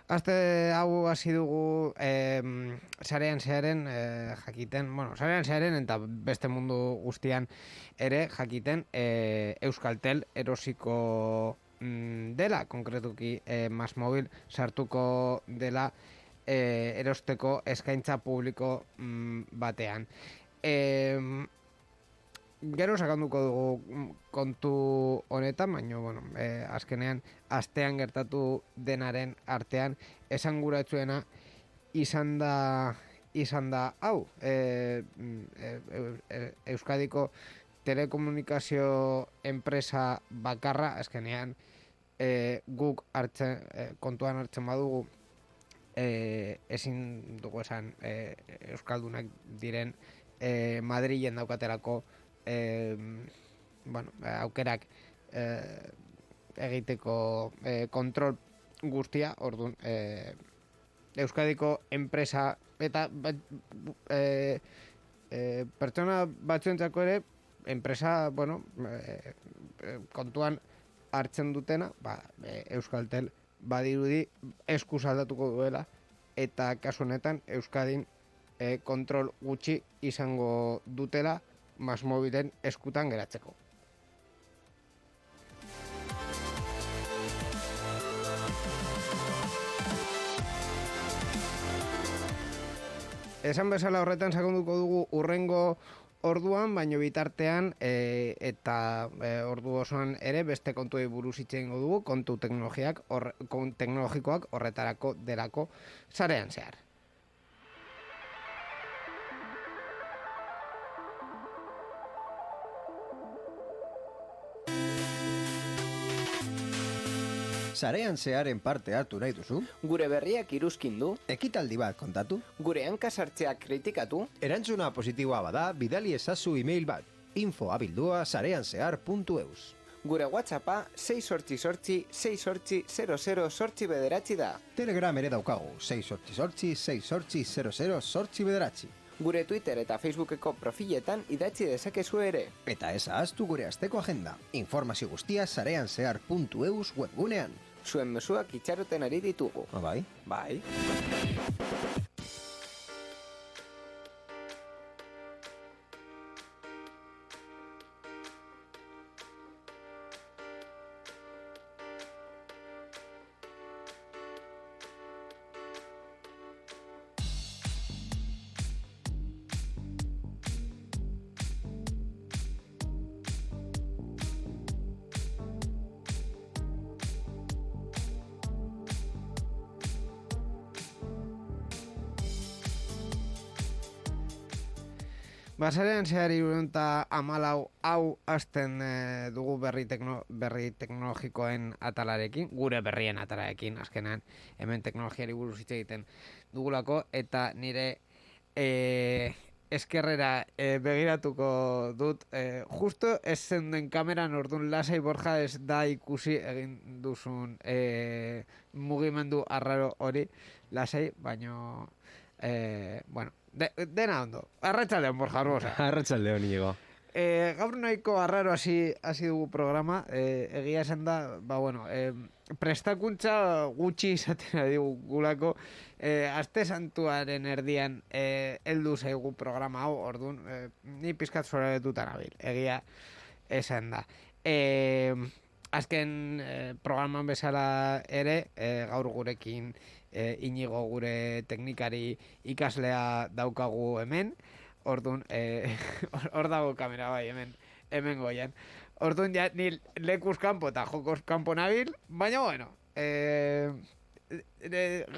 Aste hau hasi dugu sarean zearen jakiten, sarean zearen eta beste mundu guztian ere jakiten Euskaltel erosiko dela, konkretuki MásMóvil sartuko dela erosteko eskaintza publiko batean. Gero sakanduko dugu kontu honetan, baina, azkenean, astean gertatu denaren artean, esanguratsuena izan da hau, Euskadiko telekomunikazio enpresa bakarra, azkenean, guk kontuan hartzen badugu, ezin dugu esan Euskaldunak diren Madrilen daukaterako aukerak egiteko kontrol guztia, orduan Euskadiko enpresa eta pertsona batzuentzako ere enpresa, kontuan hartzen dutena, Euskaltel badirudi eskuz aldatuko duela, eta kasu honetan Euskadin kontrol gutxi izango dutela MásMóvilen eskutan geratzeko. Esan bezala horretan sakonduko dugu urrengo orduan, baino bitartean eta ordu osoan ere beste kontuei buruz hitz egingo dugu, kontu teknologikoak horretarako delako sarean zehar. Sarean zearen parte hartu nahi duzu? Gure berriak iruzkindu? Ekitaldi bat kontatu? Gure hankasartzeak kritikatu? Erantzuna positiboa bada, bidali ezazu email bat, info@sareanzehar.eus. Gure WhatsAppa 688-688-00 da. Telegram ere daukagu, 688-688-00 Gure Twitter eta Facebookeko profiletan idatzi dezakezu ere. Eta ez ahaztu gure asteko agenda. Informazio guztia sareanzehar.eus webgunean. Zuen mezuak itxaroten ari ditugu. Bai? Bai. Sarean zehar 314 hau hasten dugu berri teknologikoen atalarekin, gure berrien atalarekin, azkenean hemen teknologiari buruz hitz egiten dugulako, eta nire eskerrera begiratuko dut, justo ez zenden kameran, orduan lasai Borja ez da ikusi egin duzun mugimendu arraro hori, lasai, baino dena ondo. Arratsaldeon, Borja Arbosa. Arratsaldeon, Iñigo. Gaur nahiko arraro hasi dugu programa, egia esan da, prestakuntza gutxi izaten digulako, aste santuaren erdian heldu zaigu programa hau, orduan, ni pizkat zorabetuta nabil, egia esan da. Azken programan bezala ere, gaur gurekin Iñigo gure teknikari ikaslea daukagu hemen, orduan, hor dago kamera bai hemen goian. Orduan ja, ni lekuz kanpo eta jokos kanpo nabil, baina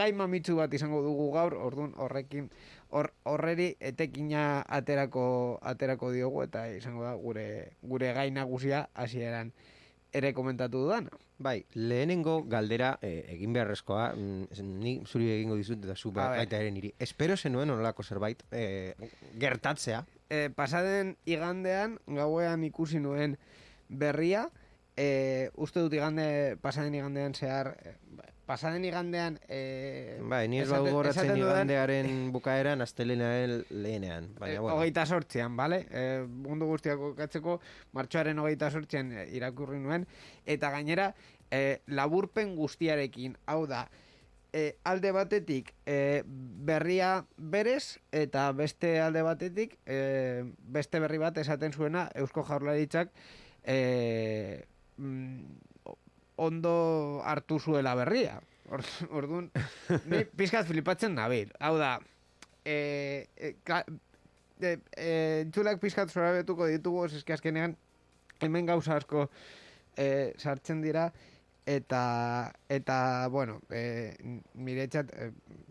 gai mamitsu bat izango dugu gaur, orduan horrekin, horreri etekina aterako diogu, eta izango da gure gai nagusia hasieran ere komentatu dudan. Bai, lehenengo galdera egin beharrezkoa, ni zuri egingo dizut eta zu baita ere niri. Espero zenuen onolako zerbait gertatzea. Pasaden igandean, gauean ikusi nuen berria, uste dut pasaden igandean zehar, bai, ni ez badu goratzen igandearen bukaeran, astelehenaren lehenean. 28an, bale? Mundu guztiako katzeko, martxoaren 28an irakurri nuen, eta gainera, laburpen guztiarekin, hau da, alde batetik berria berez, eta beste alde batetik beste berri bat esaten zuena Eusko Jaurlaritzak ondo hartu zuela berria. Orduan, ni pizkat flipatzen nabil. Hau da, entzulak pizkat zorabetuko ditugu, eske azkenean hemen gauza asko sartzen dira, eta bueno, niretzat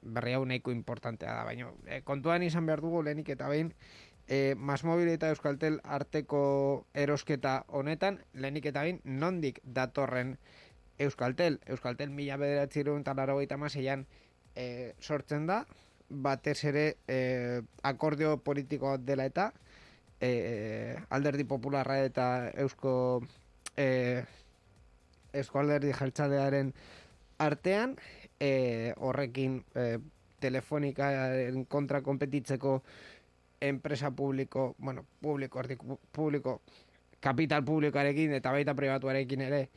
berri hau nahiko importantea da, baina kontuan izan behar dugu lehenik eta behin, Masmobil eta Euskaltel arteko erosketa honetan, lehenik eta behin, nondik datorren Euskaltel 1986an sortzen da, batez ere akordio politikoa dela eta Alderdi Popularra eta Eusko Alderdi Jeltzalearen artean, horrekin telefonikaren kontra konpetitzeko enpresa publiko, kapital publikoarekin eta baita pribatuarekin ere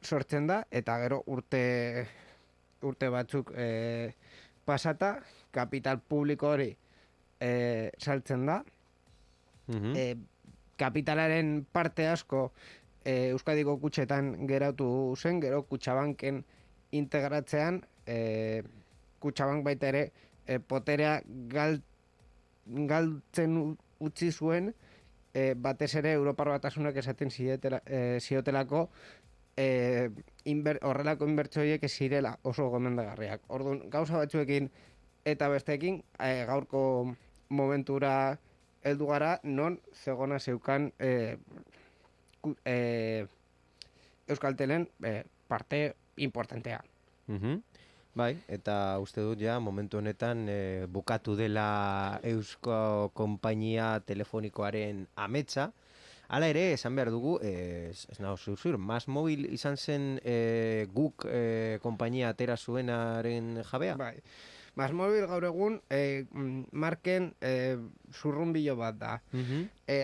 sortzen da, eta gero urte batzuk pasata, kapital publiko hori saltzen da. Kapitalaren parte asko Euskadiko kutxetan geratu zen, gero Kutxabanken integratzean, Kutxabank baita ere poterea galtzen utzi zuen, batez ere Europar Batasunak esaten ziotelako horrelako inbertsioiek ez zirela oso gomendagarriak. Orduan, gauza batzuekin eta besteekin gaurko momentura heldu gara, non zegona zeukan Euskaltelen parte importantea. Bai, eta uste dut ja momentu honetan bukatu dela Eusko Konpainia Telefonikoaren ametsa. Hala ere, esan behar dugu, ez nago zuzur, Masmobil izan zen guk konpainia atera zuenaren jabea? Bai, Masmobil gaur egun marken zurrunbilo bat da.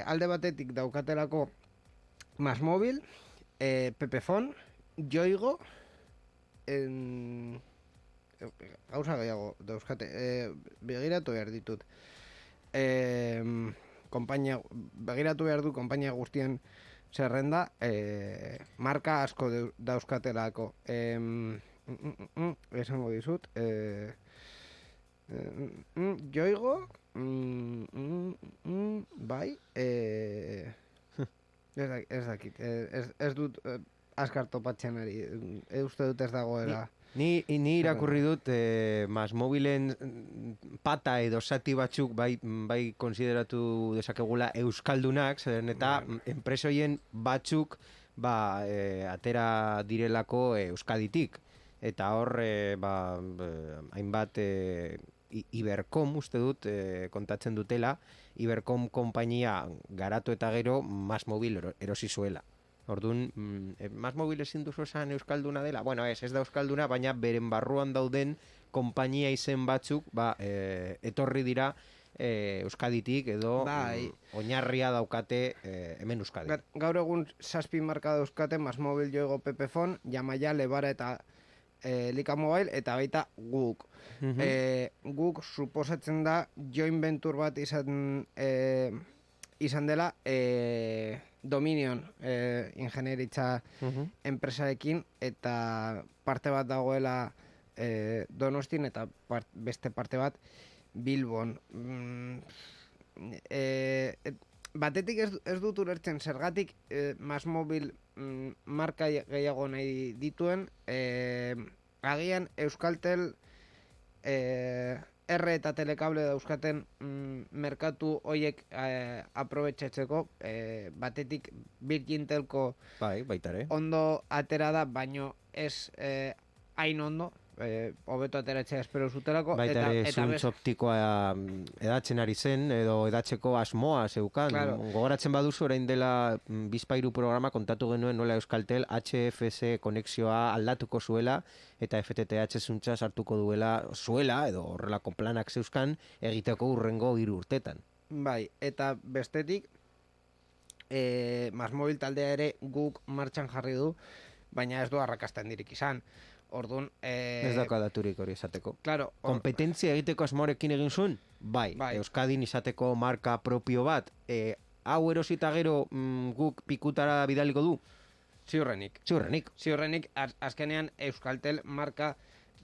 Alde batetik daukatelako Masmobil, Pepefon, Yoigo, gauza gehiago dauzkate, begiratu behar ditut. Begiratu behar du konpainia guztien zerrenda, marka asko dauzkatelako. Esango dizut, Yoigo, bai, ez dakit, ez dut azkar topatzen ari, uste dut ez dagoela. Ni irakurri dut Masmobilen pata edo zati batzuk bai konsideratu dezakegula euskaldunak, zeren eta enpresoien batzuk atera direlako Euskaditik. Eta hor, hainbat Ibercom uste dut kontatzen dutela, Ibercom konpainia garatu eta gero Masmobil erosi zuela. Orduan, Masmobil ezin duzu esan euskalduna dela? Bueno, ez da euskalduna, baina beren barruan dauden konpainia izen batzuk etorri dira Euskaditik edo oinarria daukate hemen Euskadi. Gaur egun 7 marka dauzkate, Masmobil, Yoigo, Pepefon, Yamaya, Lebara eta Lika Mobile, eta baita guk. Guk suposatzen da joint venture bat izan dela Dominion ingenieritza enpresarekin, eta parte bat dagoela Donostin eta beste parte bat Bilbon. Batetik ez dut ulertzen zergatik Masmobil marka gehiago nahi dituen, agian Euskaltel R eta Telekable dauzkaten merkatu hoiek aprobetxatzeko, batetik Virgintelko ondo atera da, baino ez hain ondo, hobeto ateratzea espero zutelako. Baita ere zuntz optikoa edatzen ari zen, edo edatzeko asmoa zeukan. Gogoratzen baduzu, orain dela bizpairu programa kontatu genuen nola Euskaltel HFC konexioa aldatuko zuela, eta FTTH zuntza sartuko zuela, edo horrelako planak zeuzkan, egiteko hurrengo 3 urtetan. Bai, eta bestetik, Masmobil taldea ere guk martxan jarri du, baina ez du arrakasta handirik izan. Orduan... Ez dauka daturik hori esateko. Claro, Kompetentzia egiteko asmorekin egin zuen? Bai. Euskadin izateko marka propio bat, hau erosita gero guk pikutara bidaliko du? Ziurrenik. Ziurrenik. Azkenean Euskaltel marka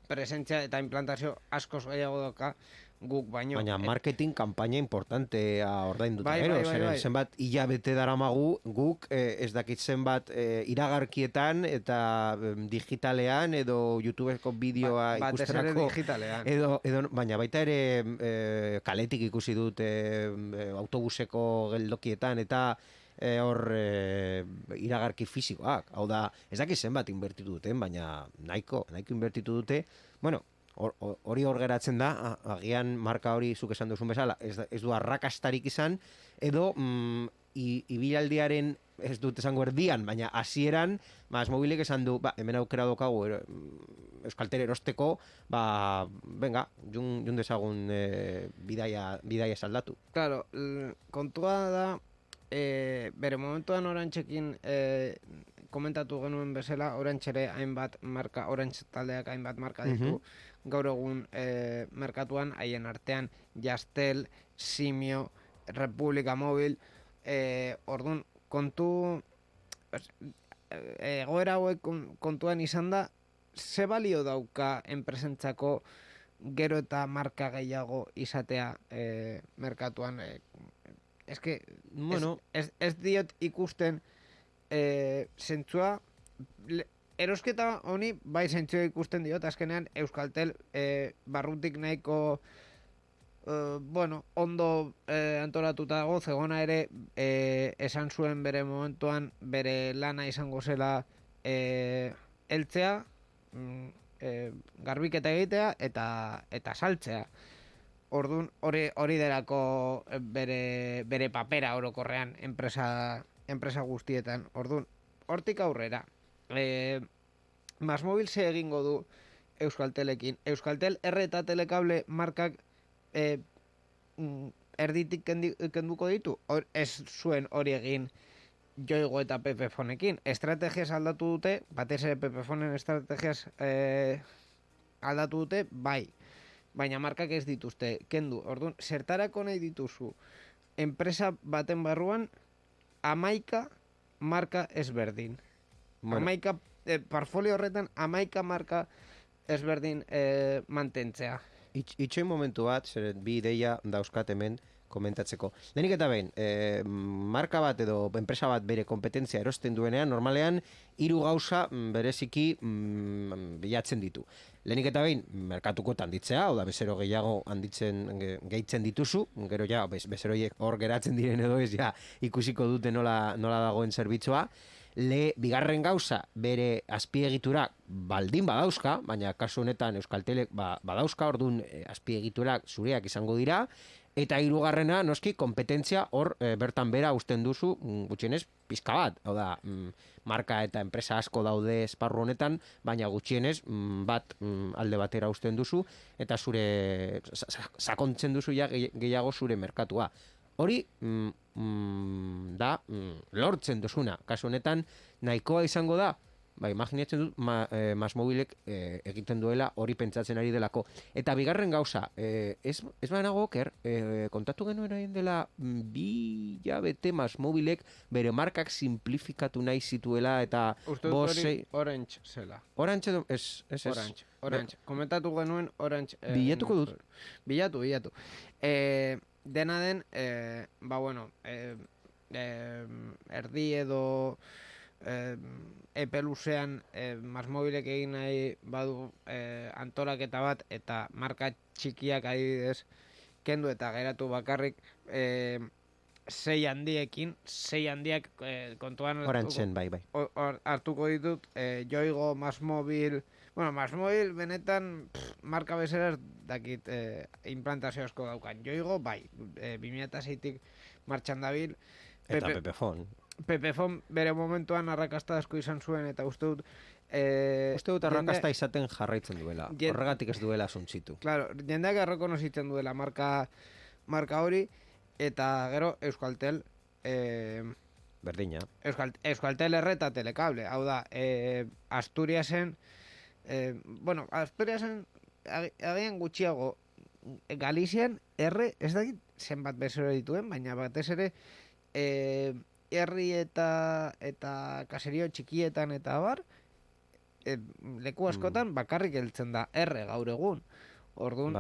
presentzia eta implantazio askoz gehiago doka guk baino. Baina marketing kanpaina importantea ordainduta gero. Bai. Zenbat hilabete daramagu guk ez dakit zenbat iragarkietan eta digitalean edo YouTubeko bideoa ikusterako. Batez ere digitalean. Edo, baina baita ere kaletik ikusi dut autobuseko geldokietan eta hor iragarki fisikoak. Hau da, ez dakit zenbat inbertitu duten, baina nahiko inbertitu dute. Bueno, hori hor geratzen da, agian marka hori zuk esan duzun bezala, ez du arrakastarik izan, edo ibilaldiaren, ez dut esango erdian, baina hasieran MásMóvilek esan du, hemen aukera dokagu Euskaltel erosteko, venga, jun dezagun bidaia saldatu. Claro, kontua da, bere momentuan Orantxekin komentatu genuen bezala, Orantxere hainbat marka, Orantx taldeak hainbat marka ditu, gaur egun merkatuan, haien artean Jastel, Simio, República Móvil, orduan, egoera hauek kontuan izan da, ze balio dauka enpresentzako gero eta marka gehiago izatea merkatuan. Ez que, bueno, ez diot ikusten zentzua, erosketa honi bai zentzua ikusten diot, azkenean Euskaltel barrutik nahiko ondo antolatuta dago, zegona ere esan zuen bere momentuan bere lana izango zela heltzea, garbiketa egitea eta saltzea. Orduan, hori delako bere papera orokorrean enpresa guztietan. Orduan, hortik aurrera. MásMóvil ze egingo du Euskaltelekin. Euskaltel R eta Telekable markak erditik kenduko ditu. Ez zuen hori egin Yoigo eta Pepefonekin. Estrategiaz aldatu dute, batez ere Pepefonen estrategiaz aldatu dute, bai. Baina markak ez dituzte kendu. Orduan, zertarako nahi dituzu enpresa baten barruan 11 marka ezberdin. Bueno. Portfolio horretan 11 marka ezberdin mantentzea. Itxoin momentu bat, zeren bi ideia dauzkat hemen komentatzeko. Lehenik eta behin, marka bat edo enpresa bat bere kompetentzia erosten duenean, normalean, 3 gauza bereziki bilatzen ditu. Lehenik eta behin, merkatuko handitzea, hau da, bezero gehiago gehitzen dituzu, gero ja, bezeroiek hor geratzen diren edo ez, ja, ikusiko dute nola dagoen zerbitzua. Bigarren gauza, bere azpiegiturak baldin badauzka, baina kasu honetan Euskaltelek badauzka, orduan azpiegiturak zureak izango dira, eta hirugarrena, noski, kompetentzia hor bertan bera usten duzu, gutxienez, pizka bat. Hau da, marka eta enpresa asko daude esparru honetan, baina gutxienez bat alde batera usten duzu, eta zure sakontzen duzu ja gehiago zure merkatua. Hori da lortzen duzuna. Kasu honetan, nahikoa izango da, imaginatzen dut MásMóvilek egiten duela hori pentsatzen ari delako. Eta bigarren gauza, ez banago oker, kontatu genuen hain dela 2 hilabete MásMóvilek bere markak simplifikatu nahi zituela eta Orange zela. Orange edo, ez. Orange. Komentatu genuen Orange. Bilatuko dut. Bilatu. Dena den, erdi edo epe luzean MásMóvilek egin nahi badu antolaketa bat eta marka txikiak adibidez kendu eta geratu bakarrik 6 handiak kontuan Orantzen, bai. Hartuko ditut Yoigo, MásMóvil. Bueno, MásMóvil benetan marka bezala dakit implantazio asko daukan. Yoigo, bai, 2006tik martxan dabil. Eta Pepefon. Pepefon bere momentuan arrakasta asko izan zuen, eta uste dut arrakasta izaten jarraitzen duela. Horregatik ez duela suntzitu. Claro, jendeak errekonozitzen duela marka hori, eta gero Euskaltel berdina. Euskaltel R eta Telekable. Hau da, Asturiasen bueno, Asturiasen agian gutxiago, Galizian R, ez dakit zenbat bezero dituen, baina batez ere herri eta kaserio txikietan eta abar, leku askotan bakarrik heltzen da R gaur egun. Orduan,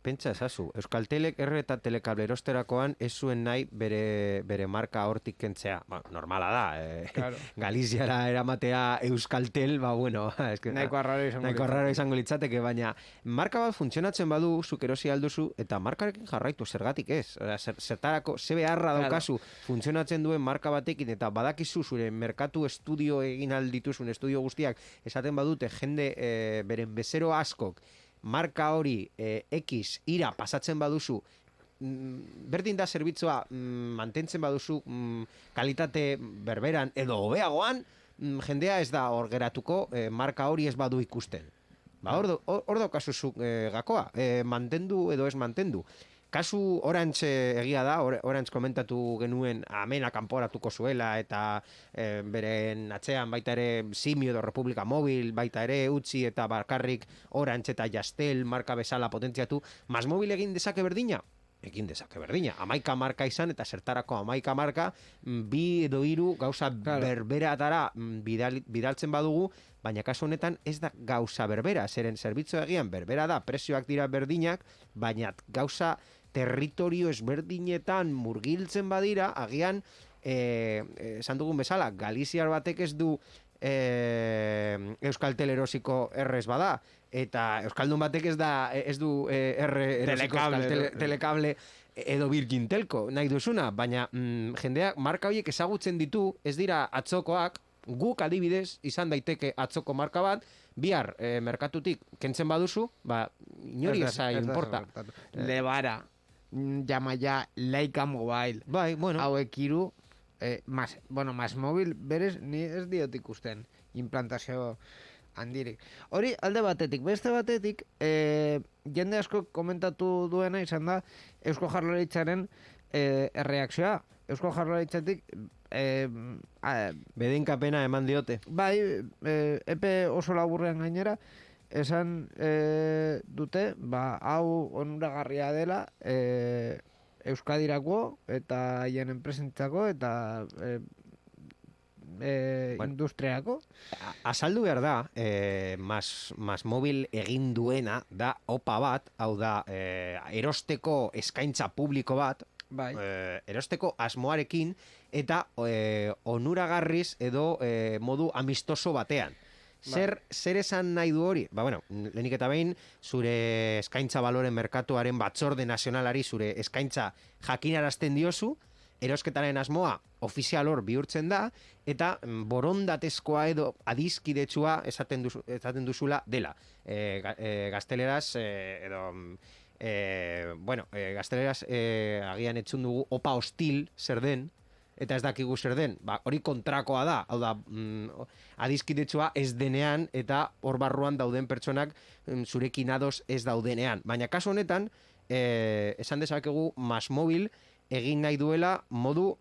Pentsa ezazu, Euskaltelek R eta telekable erosterakoan ez zuen nahi bere marka hortik kentzea. Normala da, claro. Galiziara eramatea Euskaltel, bueno, nahiko arraro izango litzateke, baina marka bat funtzionatzen badu, zuk erosi alduzu, eta markarekin jarraitu zergatik ez. Zertarako, ze beharra daukazu funtzionatzen duen marka batekin, eta badakizu zure merkatu estudio egin aldituzun estudio guztiak, esaten badute jende beren bezero askok, marka hori X ira pasatzen baduzu, berdin da zerbitzua mantentzen baduzu kalitate berberan edo hobeagoan, jendea ez da hor geratuko marka hori ez badu ikusten. Hor daukazuzuk gakoa, mantendu edo ez mantendu. Kasu Orange egia da, Orange komentatu genuen amena kanporatuko zuela eta beren atzean baita ere Simio edo Republika Mobil, baita ere utzi eta bakarrik Orange eta Jastel marka bezala potentziatu. MásMóvil egin dezake berdina? Egin dezake berdina. 11 marka izan eta zertarako 11 marka, 2 edo 3 gauza berberatara bidaltzen badugu, baina kasu honetan ez da gauza berbera, zeren zerbitzu egian berbera da, prezioak dira berdinak, baina gauza territorio ezberdinetan murgiltzen badira, agian, esan dugun bezala, Galiziar batek ez du Euskaltel erosiko errez bada, eta Euskaldun batek ez du erosiko telekable edo Virgin Telco, nahi duzuna, baina jendeak marka horiek ezagutzen ditu, ez dira atzokoak, guk adibidez izan daiteke atzoko marka bat, bihar merkatutik kentzen baduzu, inori eza importa. Lebara, Yamaya, Leica Mobile, hauek hiru, MásMóvil berez ni ez diot ikusten implantazio handirik. Hori alde batetik, beste batetik, jende asko komentatu duena izan da Eusko Jaurlaritzaren erreakzioa. Eusko Jaurlaritzatik bedeinkapena eman diote. Bai, epe oso laburrean gainera, esan dute, hau onuragarria dela Euskadirako eta haien enpresentzako eta industriako. Azaldu behar da, MásMóvil egin duena da OPA bat, hau da, erosteko eskaintza publiko bat, erosteko asmoarekin eta onuragarriz edo modu amistoso batean. Zer esan nahi du hori? Lehenik eta behin, zure eskaintza baloren merkatuaren batzorde nazionalari zure eskaintza jakinarazten diozu, erosketaren asmoa ofizial hor bihurtzen da, eta borondatezkoa edo adizkidetsua esaten duzula dela. Gazteleraz, gazteleraz agian etxun dugu opa hostil zer den, eta ez dakigu zer den, hori kontrakoa da, hau da, adizkidetsua ez denean, eta hor barruan dauden pertsonak zurekin ados ez daudenean. Baina kasu honetan, esan dezakegu MásMóvil egin nahi duela modu,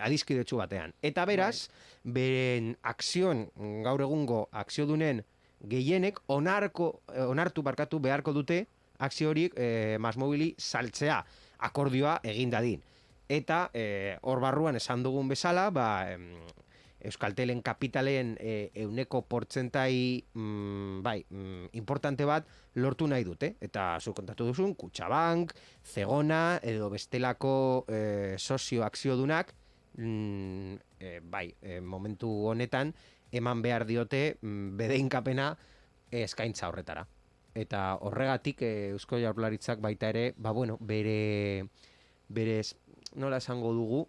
adizkidetsu batean. Eta beraz, beren akzion, gaur egungo akziodunen gehienek onartu beharko dute akzio horiek MásMóvili saltzea, akordioa egin dadin. Eta hor barruan esan dugun bezala, Euskaltelen kapitalen euneko portzentai importante bat lortu nahi dute. Eta zu kontatu duzun, Kutxabank, Zegona, edo bestelako sozio akziodunak, momentu honetan, eman behar diote bedeinkapena eskaintza horretara. Eta horregatik Eusko Jaurlaritzak baita ere, bere nola esango dugu,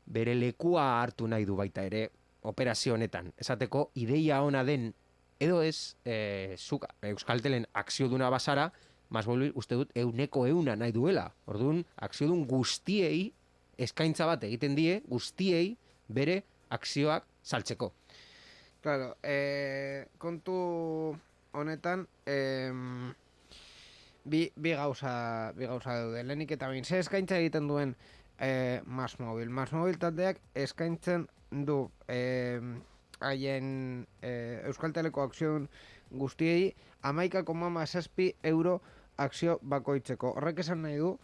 bere lekua hartu nahi du baita ere operazio honetan. Esateko, ideia ona den, edo ez, zuk Euskaltelen akzioduna bazara, MásMóvil uste dut euneko euna nahi duela. Orduan, akziodun guztiei eskaintza bat egiten die, guztiei bere akzioak saltzeko. Claro, kontu honetan, bi gauza daude. Lehenik eta behin, ze eskaintza egiten duen MásMóvil. MásMóvil taldeak eskaintzen du haien Euskalteleko akzion guztiei 11,7 euro akzio bakoitzeko. Horrek esan nahi du,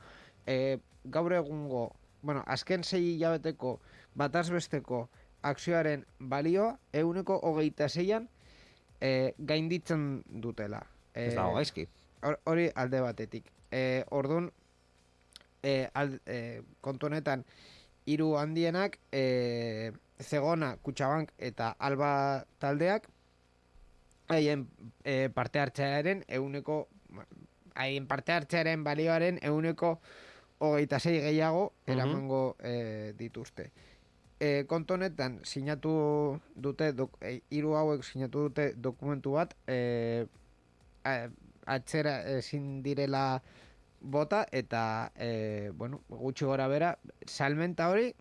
gaur egungo, azken 6 hilabeteko batazbesteko akzioaren balioa 26an gainditzen dutela. Ez dago gaizki. Hori alde batetik. Orduan, kontu honetan, hiru handienak, Zegona, Kutxabank eta Alba taldeak, haien parte hartzearen balioaren 26 gehiago eramango dituzte. Kontu honetan, sinatu dute, hiru hauek sinatu dute dokumentu bat, atzera ezin direla bota, eta, gutxi gora bera, salmenta hori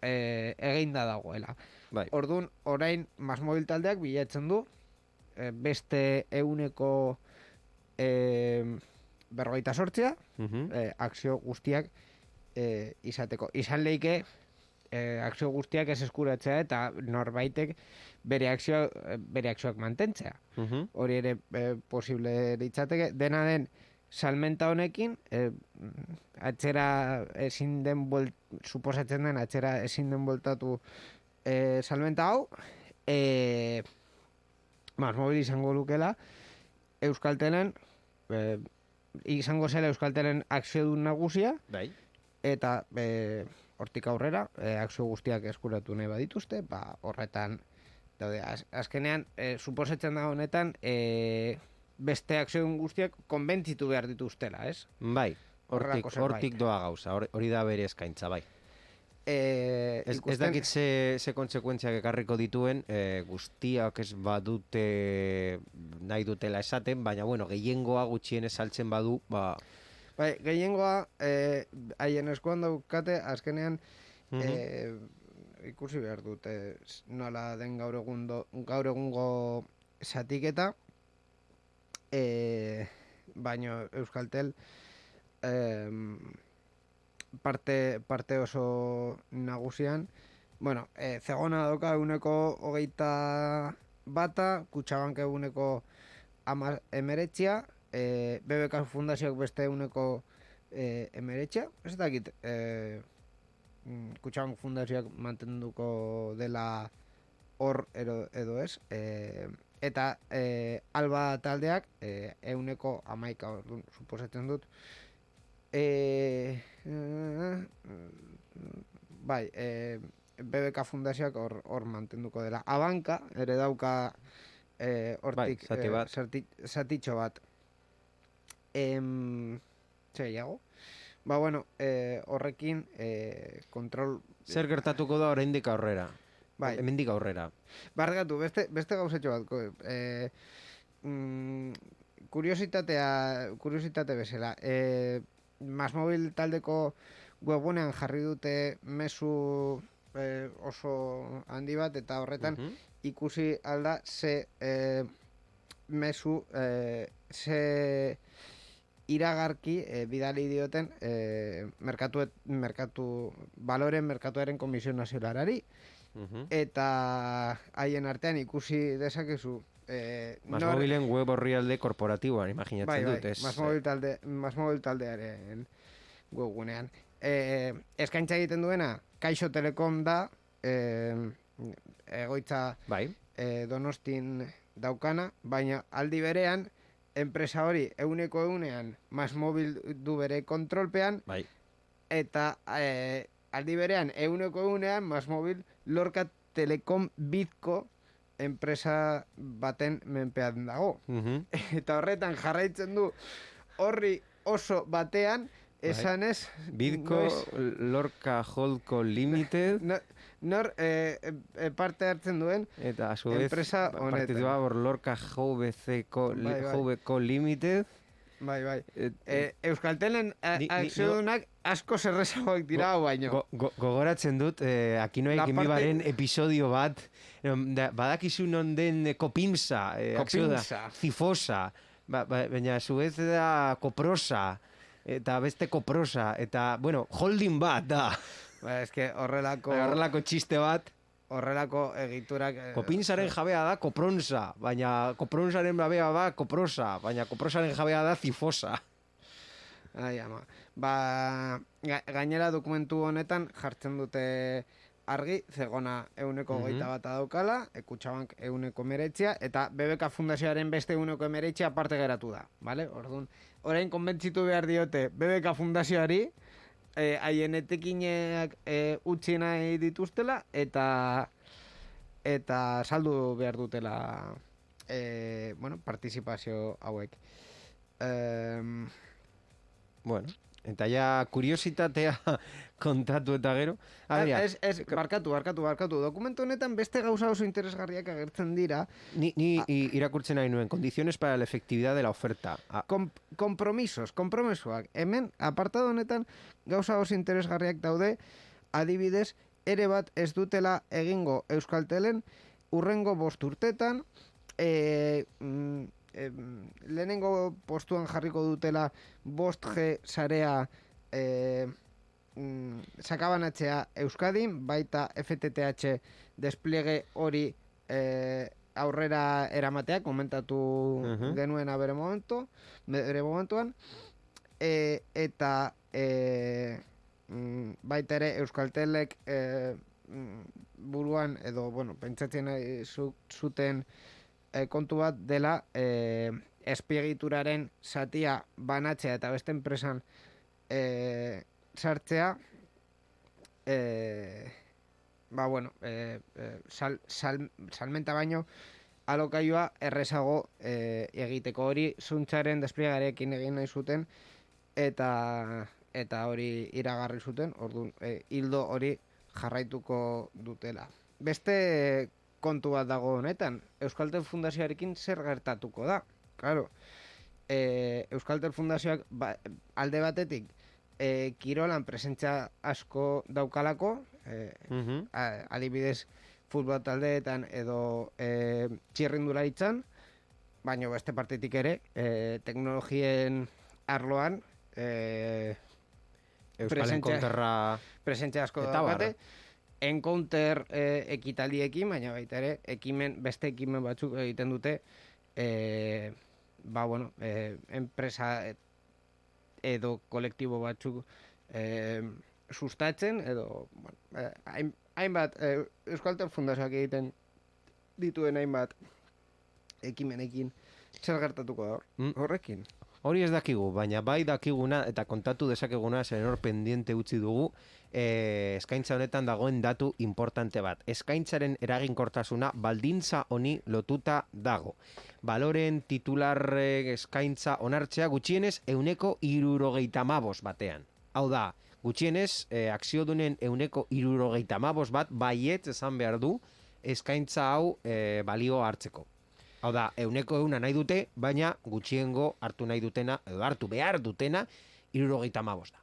eginda dagoela. Bai. Orduan, orain, MásMóvil taldeak bilatzen du, beste 148 akzio guztiak izateko. Izan leike, akzio guztiak ez eskuratzea eta norbaitek bere akzioak mantentzea. Hori ere posible litzateke. Dena den, salmenta honekin, atzera ezin den suposatzen den, atzera ezin den voltatu salmenta hau, MásMóvil izango lukela, Euskaltelen, izango zela Euskaltelen akziodun nagusia, Bai. eta hortik aurrera, akzio guztiak eskuratu nahi badituzte, horretan daude. Azkenean, suposatzen da honetan, beste akziodun guztiak konbentzitu behar dituztela, ez? Bai, Horrelako zerbait. hortik doa gauza, hori da bere eskaintza, bai. Ez dakit ze kontsekuentziak ekarriko dituen, guztiak ez badute nahi dutela esaten, baina gehiengoa gutxienez saltzen badu, Bai, gehiengoa haien eskuan daukate, azkenean ikusi behar dute nola den gaur egungo zatiketa, baina Euskaltel parte oso nagusian, Zegona doka 21%, Kutxabank 19%, BBK Fundazioak beste 19%, ez dakit Kutxabank Fundazioak mantenduko dela hor edo ez, eta Alba taldeak 11%, suposatzen dut, BBK Fundazioak hor mantenduko dela. Abanka ere dauka hortik zatitxo bat. Gehiago? Horrekin kontrol... zer gertatuko da oraindik aurrera? Bai. Hemendik aurrera. Barkatu, beste gauzetxo bat. Kuriositate bezala. MásMóvil taldeko webunean jarri dute mezu oso handi bat, eta horretan ikusi alda ze mezu, ze iragarki bidali dioten baloren merkatuaren komisio nazionalari, eta haien artean ikusi dezakezu MásMóvilen web orrialde korporatiboan, imaginatzen dut, ez? MásMóvil taldearen webgunean. Eskaintza egiten duena, Kaixo Telekom da, egoitza Donostin daukana, baina aldi berean, enpresa hori 100%an MásMóvil du bere kontrolpean, eta aldi berean 100%an MásMóvil Lorca Telekom Bizko enpresa baten menpean dago. Eta horretan jarraitzen du horri oso batean, esanez... Bizko Lorca Holdco Limited... Nor parte hartzen duen eta a su vez enpresa honetan. Participa por Lorca JVCco Limited. Bai. Euskaltelen akziodunak asko zerrezagoak dira baino. Gogoratzen dut, Akinoek Emibaren episodio bat, badakizu non den Copimsa, Cifosa, baina a su vez da Coprosa, eta beste Coprosa, eta, holding bat da. Ez que horrelako txiste bat. horrelako egiturak... Kopinsaren jabea da Kopronsa, baina Kopronsaren jabea da Koprosa, baina Koprosaren jabea da Zifosa. Ai, ama. Gainera dokumentu honetan jartzen dute argi, Zegona 121 daukala, Kutxabank 119, eta BBK Fundazioaren beste 119 aparte geratu da, vale? Orduan, orain konbentzitu behar diote BBK Fundazioari, haien etekinak utzi nahi dituztela, eta saldu behar dutela participazio hauek. Bueno, eta ja kuriositatea kontatu eta gero. Adria, Barkatu. Dokumentu honetan beste gauza oso interesgarriak agertzen dira. Ni irakurtzen nahi nuen, condiciones para la efectividad de la oferta. Kompromisoak. Hemen, apartado honetan, gauza oso interesgarriak daude, adibidez, ere bat ez dutela egingo Euskaltelen, urrengo 5 urtetan, lehenengo postuan jarriko dutela 5G sarea sakabanatzea Euskadin, baita FTTH despliege hori aurrera eramatea, komentatu genuen bere momentuan, eta baita ere Euskaltelek buruan, edo, pentsatzen zuten kontu bat dela espiegituraren zatia banatzea eta beste enpresan sartzea salmenta baino alokaioa errezago egiteko hori zuntzaren despliegarekin egin nahi zuten eta hori iragarri zuten, orduan hildo hori jarraituko dutela. Beste kontu bat dago honetan, Euskaltel Fundazioarekin zer gertatuko da? Claro, Euskaltel Fundazioak alde batetik kirolan presentzia asko daukalako, adibidez futbol taldeetan edo txirrindularitzan, baina beste partetik ere teknologien arloan Euskal Encounterra presentzia asko daukate. Encounter ekitaldiekin, baina baita ere beste ekimen batzuk egiten dute enpresa edo kolektibo batzuk sustatzen edo hainbat Euskaltel Fundazioak egiten dituen hainbat ekimenekin zer gertatuko da horrekin. Hori ez dakigu, baina bai dakiguna eta kontatu dezakeguna zer hor pendiente utzi dugu eskaintza honetan dagoen datu importante bat. Eskaintzaren eraginkortasuna baldintza honi lotuta dago. Baloren titularre eskaintza onartzea gutxienez 175 batean. Hau da, gutxienez akziodunen 175 bat baietz esan behar du eskaintza hau balio hartzeko. Hau da, 100 nahi dute, baina gutxiengo hartu nahi dutena, edo hartu behar dutena, 75 da.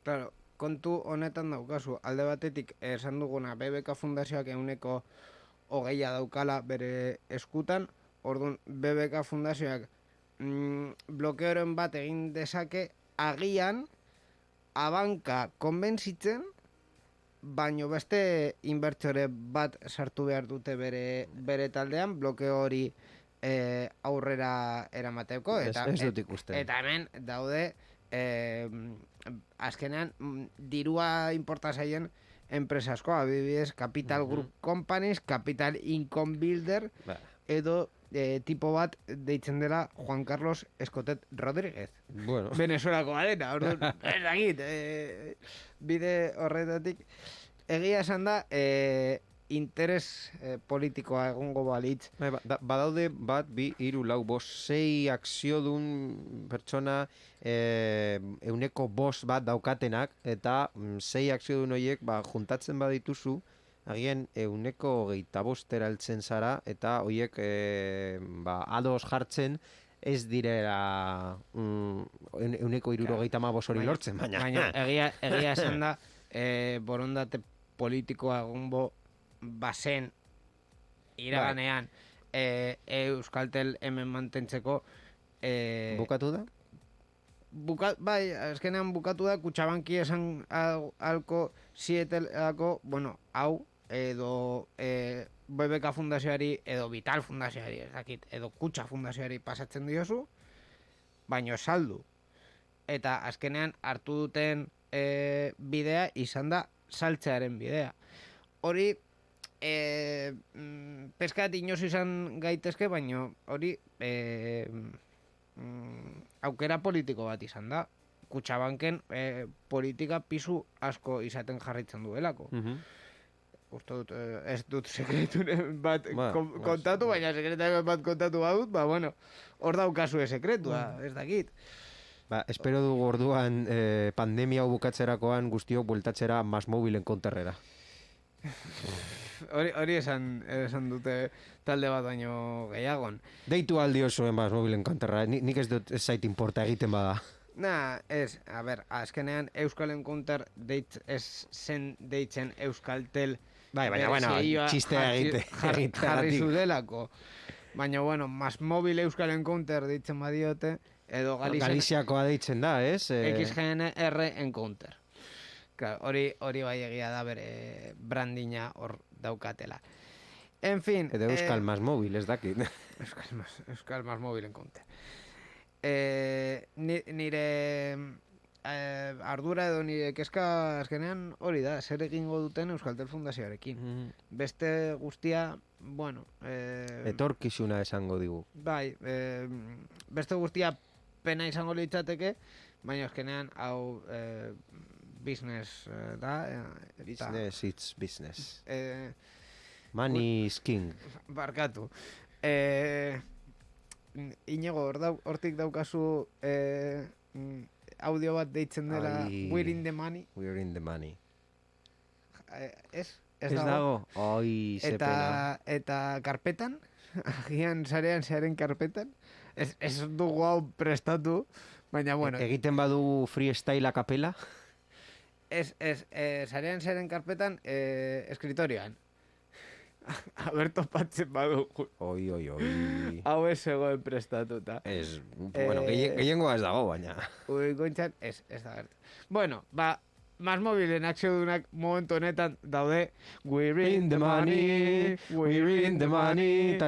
Claro, kontu honetan daukazu, alde batetik esan duguna BBK Fundazioak 120 daukala bere eskutan, orduan BBK Fundazioak blokeoren bat egin dezake, agian abanka konbentzitzen, baino beste inbertsore bat sartu behar dute bere taldean, blokeo hori aurrera eramateko. Ez dut ikusten. Eta hemen daude, azkenean, dirua inporta zaien enpresa asko, adibidez, Capital Group Companies, Capital Income Builder, edo tipo bat deitzen dela Juan Carlos Escotet Rodríguez. Bueno. Venezuelako galena, orduan, ez dakit, bide horretatik. Egia esan da, interes politikoa egongo balitz. Badaude bat, 2, 3, 4, 5, 6 akziodun pertsona 105 bat daukatenak, eta 6 akziodun horiek juntatzen badituzu, agian 125 eraltzen zara, eta horiek ados jartzen ez direla 175 hori lortzen, baina egia esan da, borondate politikoa egongo bazen iraganean Euskaltel hemen mantentzeko. Bukatu da? Bai, azkenean bukatu da, Kutxabanki esan alko zietelako, hau edo BBK fundazioari, edo Vital fundazioari, ez dakit, edo Kutxa fundazioari pasatzen diozu, baino saldu. Eta azkenean hartu duten bidea izan da saltzearen bidea. Hori, peskat inoz izan gaitezke, baino hori aukera politiko bat izan da. Kutxabanken politika pisu asko izaten jarraitzen duelako. Uste dut, ez dut sekreturen bat kontatu, baina sekreturen bat kontatu badut, bueno, hor daukazue sekretua, ez dakit. Espero dugu orduan pandemia bukatzerakoan guztiok bueltatzera MásMóvilen konterrera. Hori esan dute talde bat baino gehiagon. Deitu aldi osoen MásMóvilen konterra, nik ez dut ez zait importa egiten bada. Ez, azkenean Euskal Encounter ez zen deitzen Euskaltel baina, txistea jarri zudelako. Baina, MásMóvil Euskal Encounter deitzen badiote, edo Galiziakoa deitzen da, ez? XGNR Encounter. Hori bai egia da bere brandina hor daukatela. En fin... Edo Euskal MásMóvil, ez dakit. Euskal MásMóvil Encounter. Nire ardura edo nire kezka azkenean hori da, zer egingo duten Euskaltel Fundazioarekin. Beste guztia, etorkizuna esango digu. Bai, beste guztia pena izango litzateke, baina azkenean hau business da. Business, it's business. Money is king. Barkatu. Iñigo, hortik daukazu audio bat deitzen dela We're in the money. We're in the money. Ez dago? Oi, ze pena. Eta karpetan? Agian sarean karpetan? Ez dugu hau prestatu, baina bueno. Egiten badu freestyle a capela? Sarean karpetan escritorioan. Aberto patzen badugu. Oi. Hau ez zegoen prestatuta. Gehiengoa ez dago, baina. Gointzan, ez da gertu. Bueno, MásMóvilen akziodunak momentu honetan daude We're in the money, we're in the money,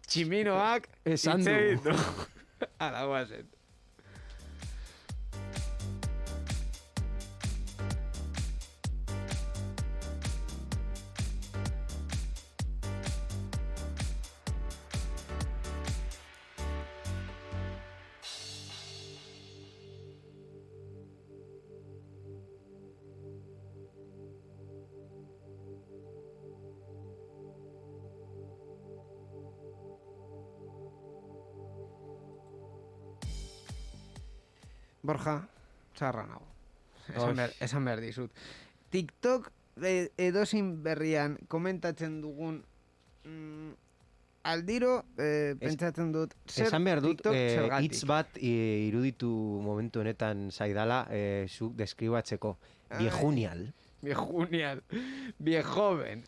tximinoak esan du. Ala guazen. Borja, txarra nago. Esan behar dizut. TikTok edozin berrian komentatzen dugun aldiro pentsatzen dut esan behar dut hitz bat iruditu momentu honetan zaidala zuk deskribatzeko. Viejunial. Viejoven.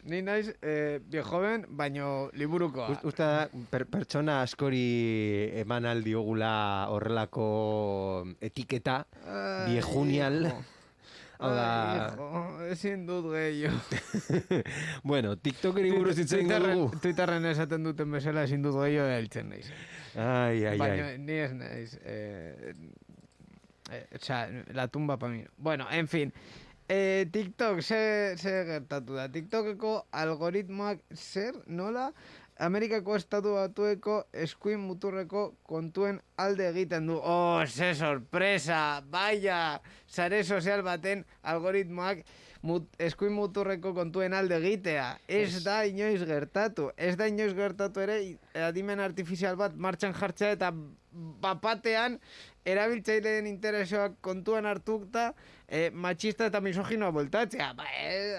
Ni naiz viejoven, baino liburukoa. Uste da, pertsona askori eman aldiogula horrelako etiketa, viejunial. Hau da... ezin dut gehiago. Bueno, TikTokeri buruz itzen dugu. Twitterren esaten duten bezala ezin dut gehiago heltzen naiz. Baina ni ez naiz. La tumba pa mi. Bueno, en fin. TikTok, ze gertatu da? TikTokeko algoritmoak nola Amerikako estatu batueko eskuin muturreko kontuen alde egiten du. Ze sorpresa! Baina, sare sozial baten algoritmoak eskuin muturreko kontuen alde egitea. Ez da inoiz gertatu. Ez da inoiz gertatu ere adimen artifizial bat martxan jartzea eta bapatean erabiltzaileen interesoak kontuan hartukta machista eta misoginoa voltatzea.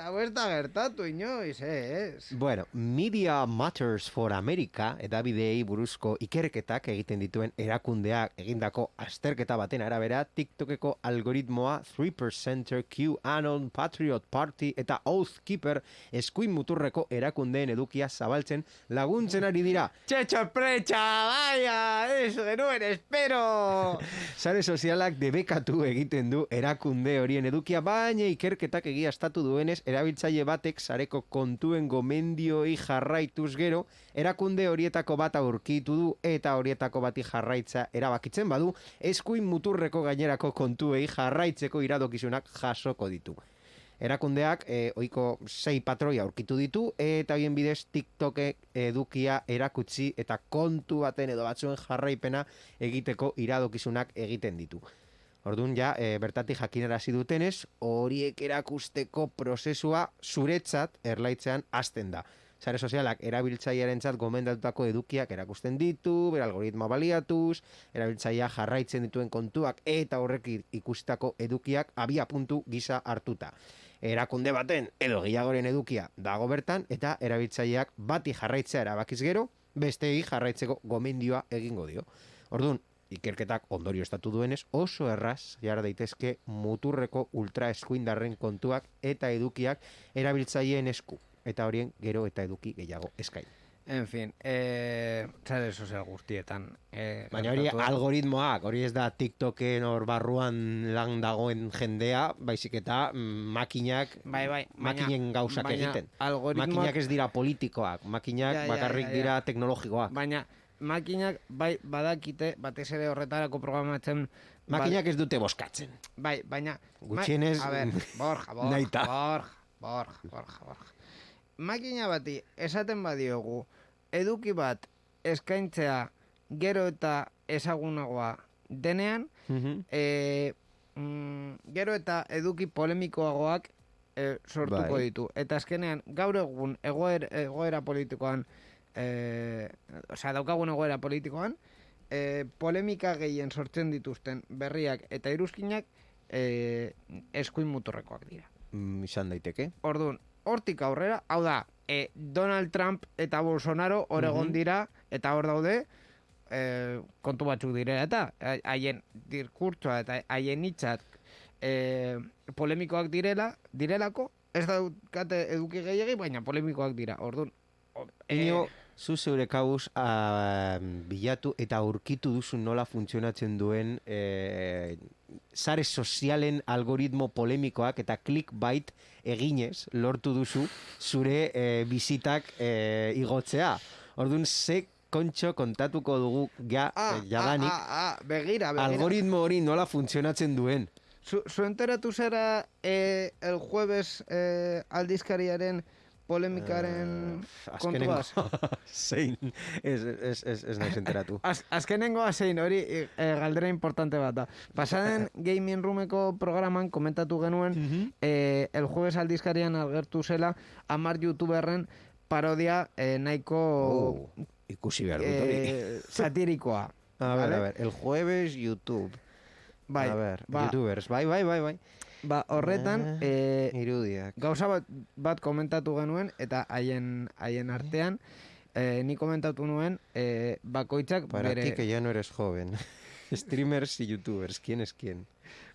Hau ez da gertatu inoiz, ez. Bueno, Media Matters for America edabideei buruzko ikerketak egiten dituen erakundeak egindako azterketa baten arabera TikTokeko algoritmoa 3%, QAnon, Patriot Party eta Oath Keeper eskuin muturreko erakundeen edukia zabaltzen laguntzen ari dira. Txetxo pretxa, baia, ez genuen genuen, espero! Sare sozialak debekatu egiten du erakunde horien edukia, baina ikerketak egiaztatu duenez, erabiltzaile batek sareko kontuen gomendioi jarraituz gero, erakunde horietako bat aurkitu du eta horietako bati jarraitza erabakitzen badu, eskuin muturreko gainerako kontuei jarraitzeko iradokizunak jasoko ditu. Erakundeak ohiko 6 patroi aurkitu ditu eta hoien bidez TikTokek edukia erakutsi eta kontu baten edo batzuen jarraipena egiteko iradokizunak egiten ditu. Orduan ja, bertatik jakinarazi dutenez, horiek erakusteko prozesua zuretzat erlaitzean hasten da. Sare sozialak erabiltzailearentzat gomendatutako edukiak erakusten ditu, bere algoritmoa baliatuz, erabiltzailea jarraitzen dituen kontuak eta horrek ikustako edukiak abia puntu gisa hartuta. Erakunde baten edo gehiagoren edukia dago bertan eta erabiltzaileak bati jarraitzea erabakiz gero, besteei jarraitzeko gomendioa egingo dio. Orduan, ikerketak ondorio estatu duenez oso erraz jar daitezke muturreko ultraeskuindarren kontuak eta edukiak erabiltzaileen esku. Eta horien gero eta eduki gehiago eskain. En fin, sare sozial guztietan. Baina hori algoritmoak, hori ez da TikToken hor barruan lan dagoen jendea, baizik eta makinak, makinen gauzak egiten. Makinak ez dira politikoak, makinak bakarrik dira teknologikoak. Baina makinak bai badakite, batez ere horretarako programatzen... Makinak ez dute boskatzen. Bai, baina... Gutxienez... A ver, Borja. Makina bati esaten badiogu eduki bat eskaintzea gero eta ezagunagoa denean, gero eta eduki polemikoagoak sortuko ditu. Eta azkenean, gaur egun egoera politikoan, daukagun egoera politikoan, polemika gehien sortzen dituzten berriak eta iruzkinak eskuin muturrekoak dira. Izan daiteke. Orduan, hortik aurrera, hau da, Donald Trump eta Bolsonaro hor egon dira, eta hor daude, kontu batzuk direla, eta haien diskurtsoa eta haien hitzak polemikoak direlako, ez daukate eduki gehiagi, baina polemikoak dira. Orduan, zu zeure kabuz bilatu eta aurkitu duzu nola funtzionatzen duen sare sozialen algoritmo polemikoak eta clickbait eginez lortu duzu zure bizitak igotzea. Orduan, ze kontxo kontatuko dugu jadanik begira. Algoritmo hori nola funtzionatzen duen. Zu enteratu zera el jueves aldizkariaren polemikaren kontuaz? Zein, ez naiz enteratu. Azkenengoa zein, hori galdera importante bat da. Pasaden Gaming Roomeko programan komentatu genuen el jueves aldizkarian agertu zela 10 youtuberren parodia nahiko ikusi behar dut hori. Satirikoa. A ver, el jueves YouTube. Bai, a ver, youtubers, bai. Horretan, irudiak. Gauza bat komentatu genuen, eta haien artean, ni komentatu nuen, bakoitzak Para ti que ya no eres joven. Streamers y youtubers, ¿quién es quién?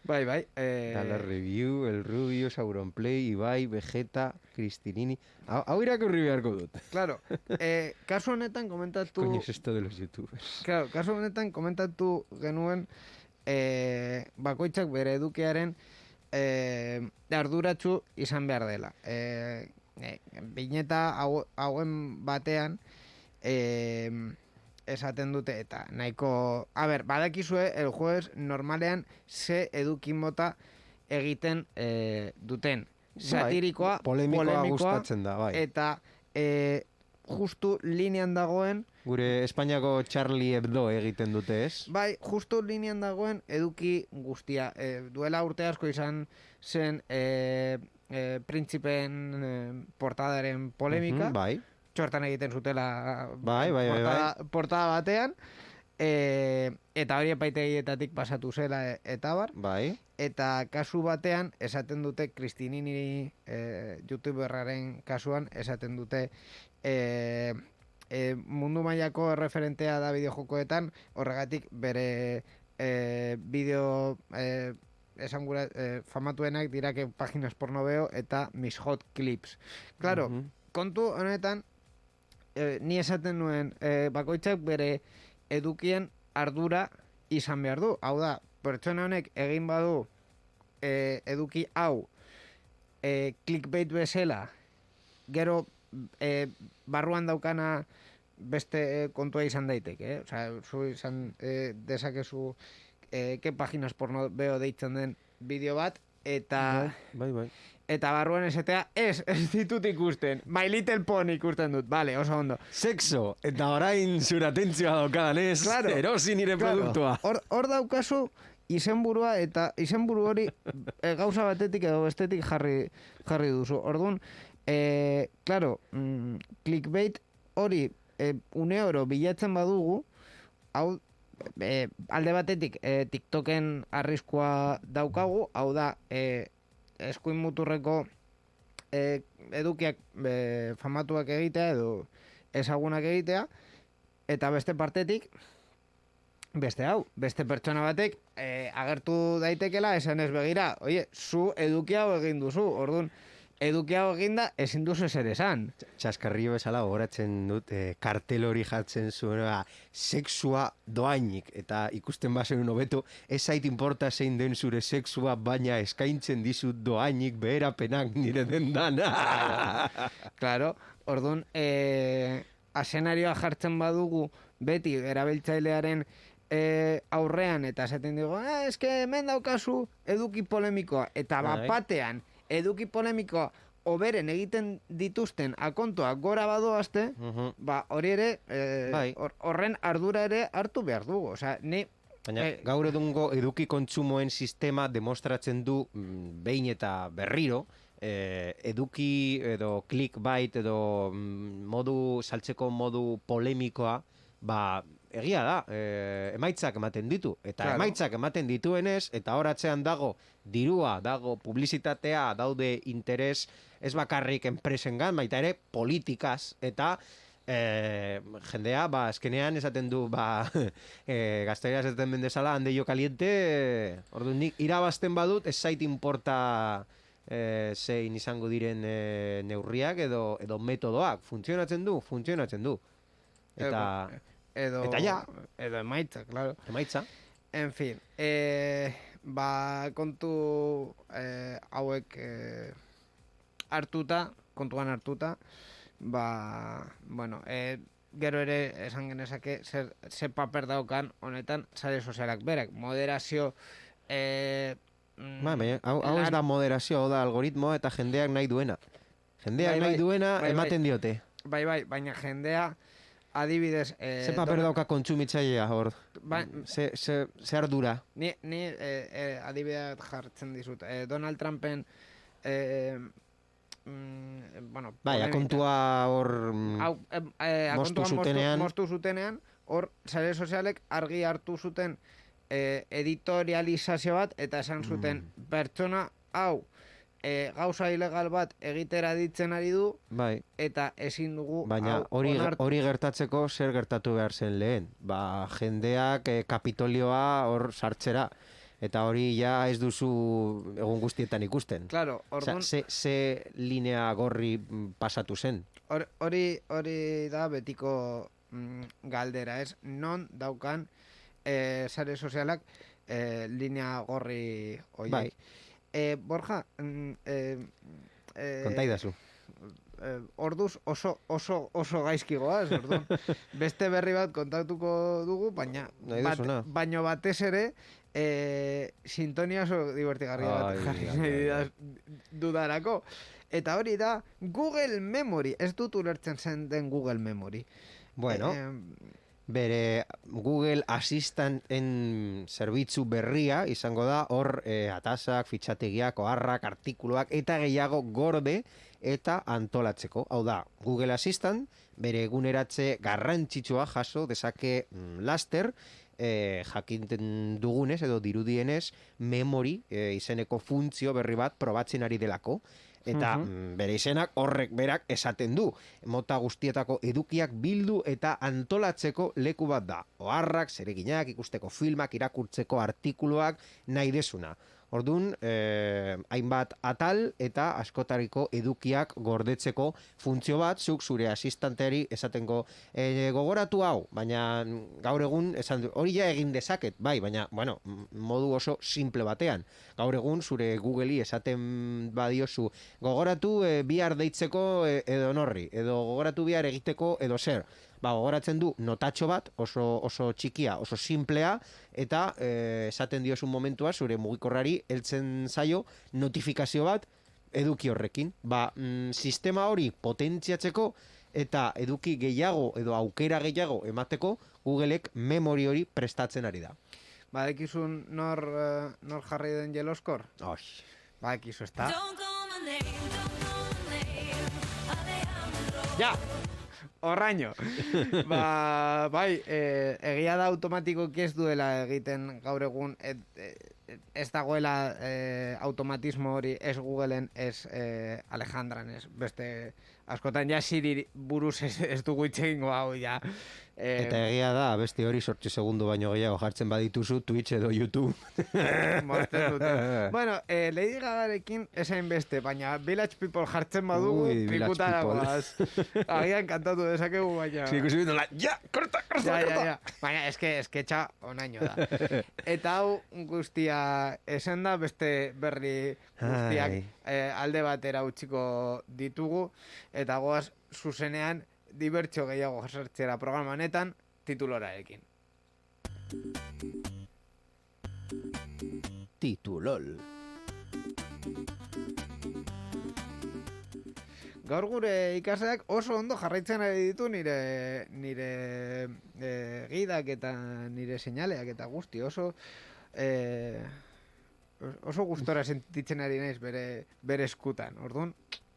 Bai. La Review, El Rubio, Sauronplay, Ibai, Vegeta, Cristinini... Hau irakurri beharko dut. Claro, kasu honetan komentatu... Coño es esto de los youtubers. Claro, kasu honetan komentatu genuen, bakoitzak bere edukiaren arduratsu izan behar dela. Bineta hauen batean esaten dute eta nahiko... A ber, badakizue el jueves normalean ze eduki mota egiten duten. Satirikoa, polemikoa gustatzen da, bai. Eta justu linean dagoen... Gure Espainiako Charlie Hebdo egiten dute, ez? Bai, justu linean dagoen eduki guztia. Duela urte asko izan zen Printzipen portadaren polemika. Bai. Txortan egiten zutela bai. portada batean. Eta hori epaitegietatik pasatu zela eta bar. Bai. Eta kasu batean esaten dute Cristinini youtuberraren kasuan esaten dute mundu mailako referentea da bideojokoetan, horregatik bere bideo famatuenak dirake Páginas Porno Veo eta Mis Hot Clips. Claro, kontu honetan ni esaten nuen bakoitzak bere edukien ardura izan behar du. Hau da, pertsona honek egin badu eduki hau clickbait bezala, gero barruan daukana beste kontua izan daiteke, Osea, zu izan dezakezu ke páginas porno veo deitzen den bideo bat, eta Bai. eta barruan esatea, ez ditut ikusten, My Little Pony ikusten dut, vale, oso ondo. Sexo, eta orain zure atentzioa daukadan ez, Claro, erosi nire produktua. Hor daukazu izenburua, eta izenburu hori gauza batetik edo bestetik jarri duzu. Orduan, claro, clickbait hori une oro bilatzen badugu, hau alde batetik TikToken arriskua daukagu, hau da eskuin muturreko edukiak famatuak egitea edo ezagunak egitea, eta beste partetik beste pertsona batek agertu daitekela esan ez begira, oie, zu eduki hau egin duzu, orduan eduki hau eginda ezin duzu ezer esan. Txaskarrio bezala gogoratzen dut, kartel hori jartzen zuen, sexua doainik, eta ikusten bazen hobeto, ez zait importa zein den zure sexua, baina eskaintzen dizut doainik beherapenak nire dendana. Claro, orduan, asenarioa jartzen badugu beti erabiltzailearen aurrean, eta esaten digo, eske hemen daukazu eduki polemikoa, eta bapatean eduki polemikoa oberen egiten dituzten akontoak gora badoazte, ba hori ere, horren ardura ere hartu behar dugu. Osea, Baina gaur edungo eduki kontsumoen sistema demostratzen du behin eta berriro, eduki edo clickbait edo saltzeko modu polemikoa, ba egia da, emaitzak ematen ditu. Eta Claro. emaitzak ematen dituenez, eta horatzean dago dirua, dago publizitatea, daude interes ez bakarrik enpresengan, baita ere politikaz, eta jendea, ba, eskenean esaten du, ba, gazteria esaten bendezala, handeio kaliente, orduan nik irabazten badut, ez zait importa zein izango diren neurriak edo metodoak. Funtzionatzen du. Eta edo emaitza, claro. emaitza. En fin, ba, kontu hauek kontuan hartuta, ba, bueno, gero ere esan genezake ze paper daukan honetan sare sozialak berak. Moderazio Baina, hau ez da moderazio, hau da algoritmo eta jendeak nahi duena. Jendeak nahi duena ematen diote. Bai, baina jendea adibidez... Ze paper dauka kontsumitzailea hor? Ze ardura? Ni adibidez jartzen dizut. Donald Trumpen bueno, bai, akontua hor moztu zutenean, hor sare sozialek argi hartu zuten editorializazio bat, eta esan zuten pertsona hau gauza ilegal bat egitera ditzen ari du, bai. eta ezin dugu baina hori gertatzeko zer gertatu behar zen lehen. Ba, jendeak Kapitolioa hor sartzera. Eta hori ja ez duzu egun guztietan ikusten. Claro, orduan... Ze linea gorri pasatu zen. Hori da betiko galdera, ez? Non daukan sare sozialak linea gorri horiek. Bai. Borja, kontaidazu. Orduz oso gaizkigoaz, orduan. Beste berri bat kontatuko dugu, baino batez ere sintonia oso divertigarria bat jarri dudarako. Eta hori da Google Memory. Ez dut ulertzen zen den Google Memory. Bueno, bere Google Assistant-en zerbitzu berria izango da hor atasak, fitxategiak, oharrak, artikuluak eta gehiago gorde eta antolatzeko. Hau da, Google Assistant bere eguneratze garrantzitsua jaso dezake laster, jakinten dugunez edo dirudienez memory izeneko funtzio berri bat probatzen ari delako. Eta bere izenak horrek berak esaten du. Mota guztietako edukiak bildu eta antolatzeko leku bat da. Oharrak, zereginak, ikusteko filmak, irakurtzeko artikuluak, nahi desuna. Orduan, hainbat atal eta askotariko edukiak gordetzeko funtzio bat, zuk zure asistanteari esatengo gogoratu hau, baina gaur egun esan hori ja egin dezaket, bai, baina, bueno, modu oso simple batean. Gaur egun zure Googleri esaten badiozu gogoratu bihar deitzeko edo norri, edo gogoratu bihar egiteko edo zer. Gogoratzen du notatxo bat, oso txikia, oso simplea, eta esaten diozu momentua zure mugikorrari heltzen zaio notifikazio bat eduki horrekin. Sistema hori potentziatzeko eta eduki gehiago edo aukera gehiago emateko Googleek memori hori prestatzen ari da. Badekizun nor jarri den Jeloskor? Badekizu, ez da? Ja! Horraino. Bai, egia da automatikoki ez duela egiten gaur egun ez dagoela automatismo hori ez Googleen, ez Alejandran, ez beste askotan ja Siri buruz ez dugu itxegingo hau ja. Eta egia da, beste hori 8 segundo baino gehiago jartzen badituzu Twitch edo YouTube. Bueno, Lady Gagarekin esain beste, baina Village People jartzen badugu, pikuta dagoaz. Agian kantatu dezakegu, baina... Sí, ikusi bindola, ja, korta! Baina, eske txa onaino da. Eta hau guztia esen da, beste berri guztiak alde batera utziko ditugu, eta goaz zuzenean dibertsio gehiago jasartzera programa honetan titulorarekin. Titulol. Gaur gure ikasleak oso ondo jarraitzen ari ditu nire gidak eta nire seinaleak eta guzti oso gustora sentitzen ari naiz bere eskutan. Orduan,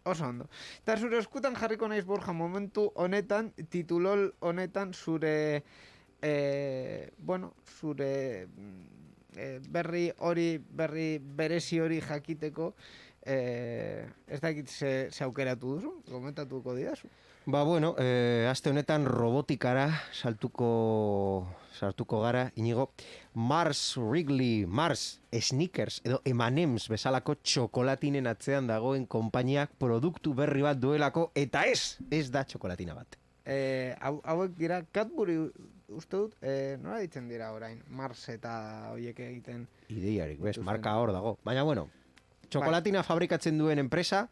oso ondo. Eta zure eskutan jarriko naiz, Borja, momentu honetan, titulol honetan zure berri berezi hori jakiteko ez dakit ze aukeratu duzu, komentatuko didazu. Aste honetan robotikara sartuko gara, Inigo. Mars Wrigley, Mars Snickers edo M&M's bezalako txokolatinen atzean dagoen konpainiak produktu berri bat duelako, eta ez da txokolatina bat. Hauek dira, Cadbury uste dut, nola ditzen dira orain, Mars eta hoiek egiten. Ideiarik, marka hor dago. Baina, txokolatina fabrikatzen duen enpresa,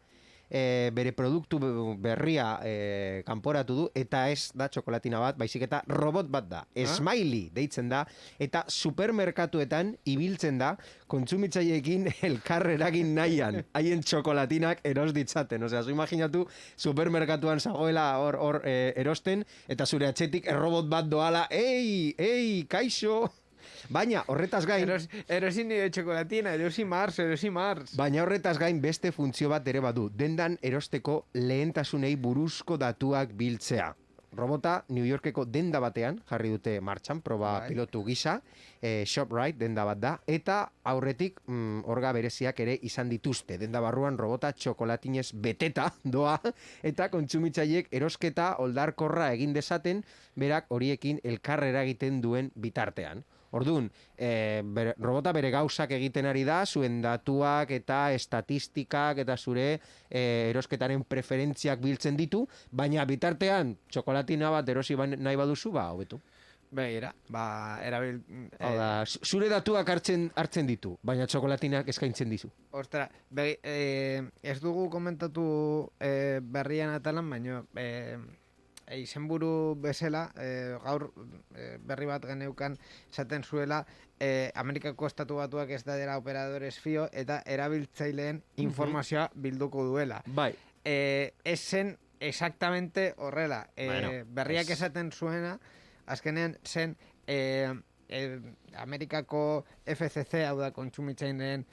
bere produktu berria kanporatu du, eta ez da txokolatina bat, baizik eta robot bat da. Smiley deitzen da, eta supermerkatuetan ibiltzen da, kontsumitzaileekin elkar eragin nahian, haien txokolatinak eros ditzaten. Osea, imaginatu supermerkatuan zagoela hor erosten, eta zure atzetik robot bat doala, ei, kaixo! Baina horretaz gain... Erosi nire txokolatina, erosi Mars. Baina horretaz gain beste funtzio bat ere badu, dendan erosteko lehentasunei buruzko datuak biltzea. Robota New Yorkeko denda batean jarri dute martxan, proba pilotu gisa, ShopRite denda bat da, eta aurretik orga bereziak ere izan dituzte. Denda barruan robota txokolatinez beteta doa, eta kontsumitzaileek erosketa oldarkorra egin dezaten, berak horiekin elkar eragiten duen bitartean. Orduan, robota bere gauzak egiten ari da, zuen datuak eta estatistikak eta zure erosketaren preferentziak biltzen ditu, baina bitartean txokolatina bat erosi nahi baduzu, hobetu. Begira, zure datuak hartzen ditu, baina txokolatinak eskaintzen dizu. Ostra, ez dugu komentatu berrian atalan, baina izenburu bezala, gaur berri bat geneukan esaten zuela, Amerikako estatu batuak ez da dela operadores fio eta erabiltzaileen informazioa bilduko duela. Bai. Ez zen exactamente horrela. Berriak esaten zuena, azkenean zen Amerikako FCC, hau da kontsumitzaileen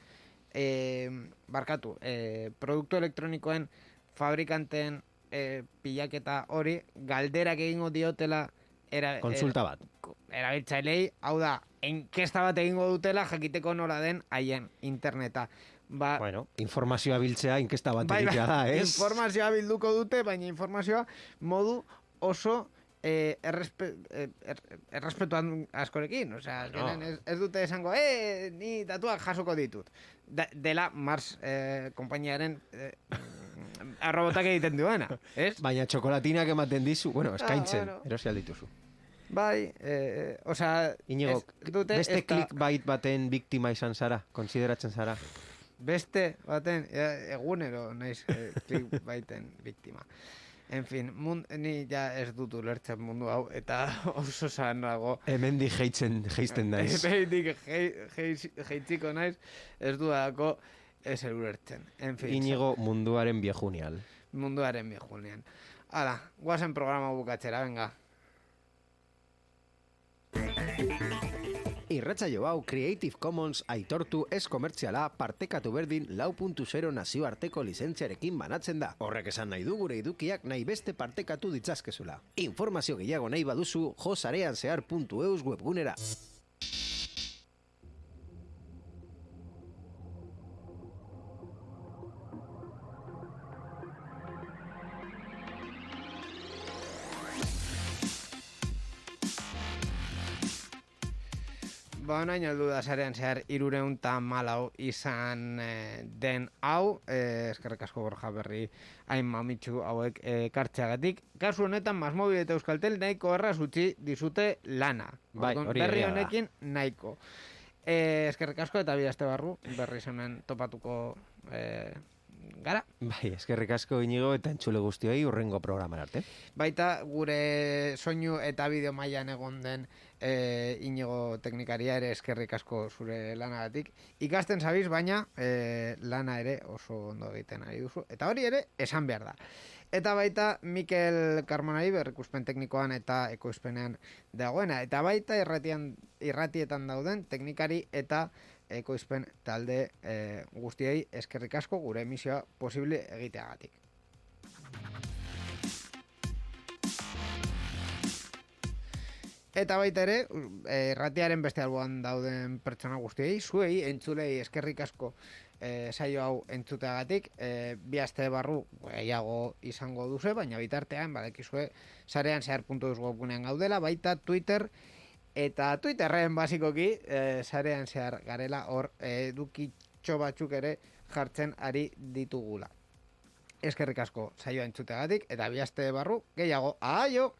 produktu elektronikoen fabrikanteen pilaketa hori galderak egingo diotela konsulta bat. Erabiltzailei, hau da, enkesta bat egingo dutela jakiteko nola den haien interneta. Informazioa biltzea inkesta bat egitea da, ez? Informazioa bilduko dute, baina informazioa modu oso errespetuan askorekin, osea, ez dute esango, ni tatuak jasoko ditut. Dela Mars konpainiaren arrobotak egiten duena, ez? Baina txokolatinak ematen dizu, eskaintzen, erosi aldituzu. Bai, osea... Inigo, beste clickbait baten biktima izan zara, konsideratzen zara? Beste baten, egunero naiz clickbaiten biktima. En fin, ni ja ez dut ulertzen mundu hau, eta oso nago. Hemendik geizten naiz. Hemendik geitziko naiz, ez dudako ez ulertzen. En fin, Inigo munduaren viejunial. Munduaren viejunial. Hala, guazen programa bukatzera, venga. Irratsaio hau Creative Commons aitortu ez komertziala partekatu berdin 4.0 nazioarteko lizentziarekin banatzen da. Horrek esan nahi du gure edukiak nahi beste partekatu ditzazkezula. Informazio gehiago nahi baduzu josareanzehar.eus webgunera. Nahi aldu da sarean zehar 314 izan den hau, eskerrik asko Borja Berri hain mamitsu hauek kartzeagatik. Kasu honetan Masmobil eta Euskaltel nahiko erraz utzi dizute lana. Bai, hori berri honekin nahiko. Eskerrik asko eta bidazte barru, berri zonen topatuko gara. Bai, eskerrik asko Inigo eta entzule guztioi urrengo programan arte. Baita gure soinu eta bideo mailan egon den Inigo teknikaria ere eskerrik asko zure lanagatik. Ikasten zabiz, baina lana ere oso ondo egiten ari duzu. Eta hori ere esan behar da. Eta baita Mikel Carmonari berrikuspen teknikoan eta ekoizpenean dagoena. Eta baita irratietan dauden teknikari eta ekoizpen talde guztiei eskerrik asko gure emisioa posible egiteagatik. Eta baita ere, irratiaren beste alboan dauden pertsona guztiei, zuei, entzulei eskerrik asko saio hau entzuteagatik, bi aste barru gehiago izango duze, baina bitartean, badekizue, sarean zehar.eus webgunean gaudela, baita Twitter, eta Twitterren basikoki, sarean zehar garela, hor edukitxo batzuk ere jartzen ari ditugula. Eskerrik asko saioa entzuteagatik, eta bi aste barru gehiago, aio!